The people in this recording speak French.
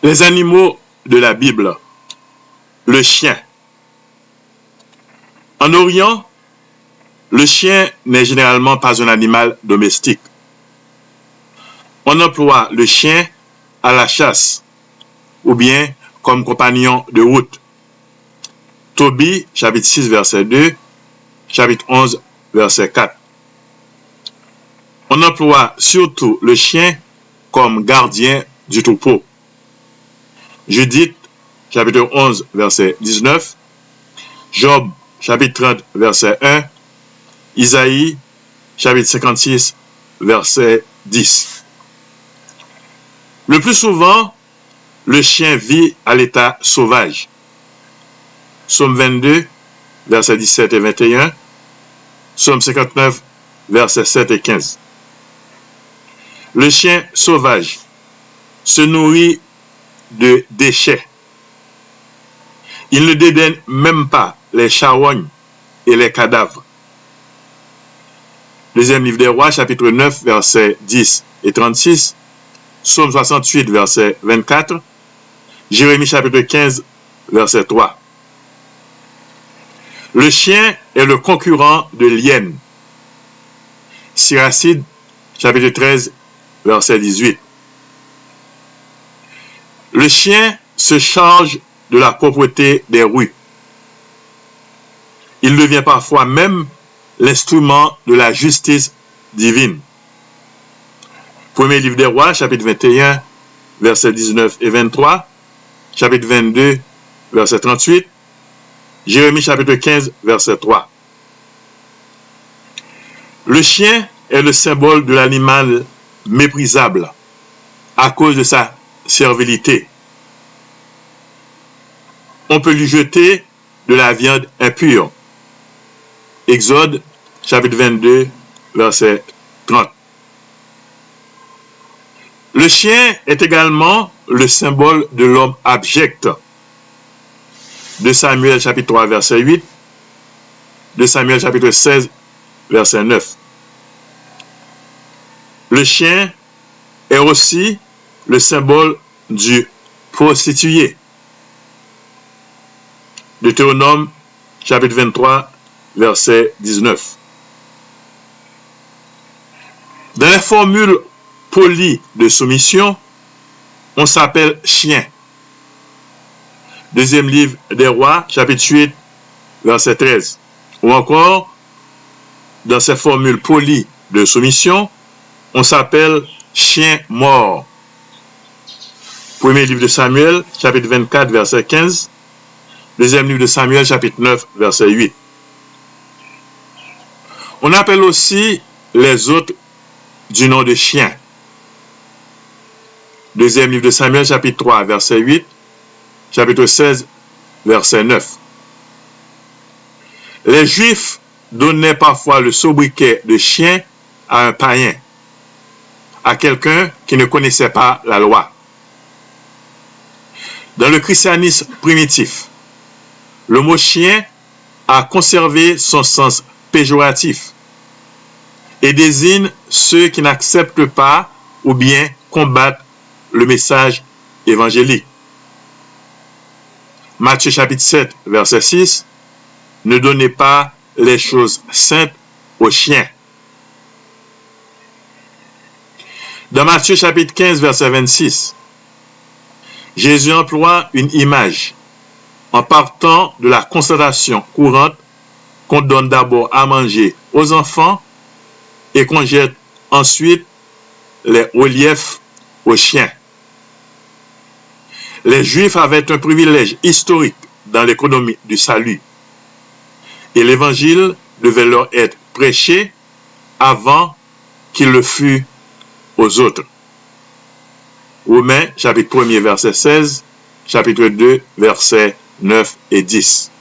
Les animaux de la Bible. Le chien. En Orient, le chien n'est généralement pas un animal domestique. On emploie le chien à la chasse ou bien comme compagnon de route. Tobie, chapitre 6, verset 2, chapitre 11, verset 4. On emploie surtout le chien comme gardien du troupeau. Judith, chapitre 11, verset 19, Job, chapitre 30, verset 1, Isaïe, chapitre 56, verset 10. Le plus souvent, le chien vit à l'état sauvage. Psaume 22, versets 17 et 21, Psaume 59, versets 7 et 15. Le chien sauvage se nourrit de déchets. Il ne dédaigne même pas les charognes et les cadavres. Deuxième livre des Rois, chapitre 9, versets 10 et 36, Psaume 68, verset 24, Jérémie, chapitre 15, verset 3. Le chien est le concurrent de l'hyène. Siracide, chapitre 13, verset 18. Le chien se charge de la propreté des rues. Il devient parfois même l'instrument de la justice divine. Premier livre des Rois, chapitre 21, versets 19 et 23, chapitre 22, verset 38, Jérémie, chapitre 15, verset 3. Le chien est le symbole de l'animal méprisable à cause de sa servilité. On peut lui jeter de la viande impure. Exode, chapitre 22, verset 30. Le chien est également le symbole de l'homme abject. De Samuel, chapitre 3, verset 8. De Samuel, chapitre 16, verset 9. Le chien est aussi le symbole du prostitué. Deutéronome, chapitre 23, verset 19. Dans les formules polies de soumission, on s'appelle chien. Deuxième livre des Rois, chapitre 8, verset 13. Ou encore, dans ces formules polies de soumission, on s'appelle chien mort. Premier livre de Samuel, chapitre 24, verset 15. Deuxième livre de Samuel, chapitre 9, verset 8. On appelle aussi les autres du nom de chien. Deuxième livre de Samuel, chapitre 3, verset 8. Chapitre 16, verset 9. Les Juifs donnaient parfois le sobriquet de chien à un païen, à quelqu'un qui ne connaissait pas la loi. Dans le christianisme primitif, le mot chien a conservé son sens péjoratif et désigne ceux qui n'acceptent pas ou bien combattent le message évangélique. Matthieu chapitre 7, verset 6, ne donnez pas les choses saintes aux chiens. Dans Matthieu chapitre 15, verset 26, Jésus emploie une image en partant de la constatation courante qu'on donne d'abord à manger aux enfants et qu'on jette ensuite les reliefs aux chiens. Les Juifs avaient un privilège historique dans l'économie du salut et l'évangile devait leur être prêché avant qu'il le fût aux autres. Romains chapitre 1, verset 16, chapitre 2, versets 9 et 10.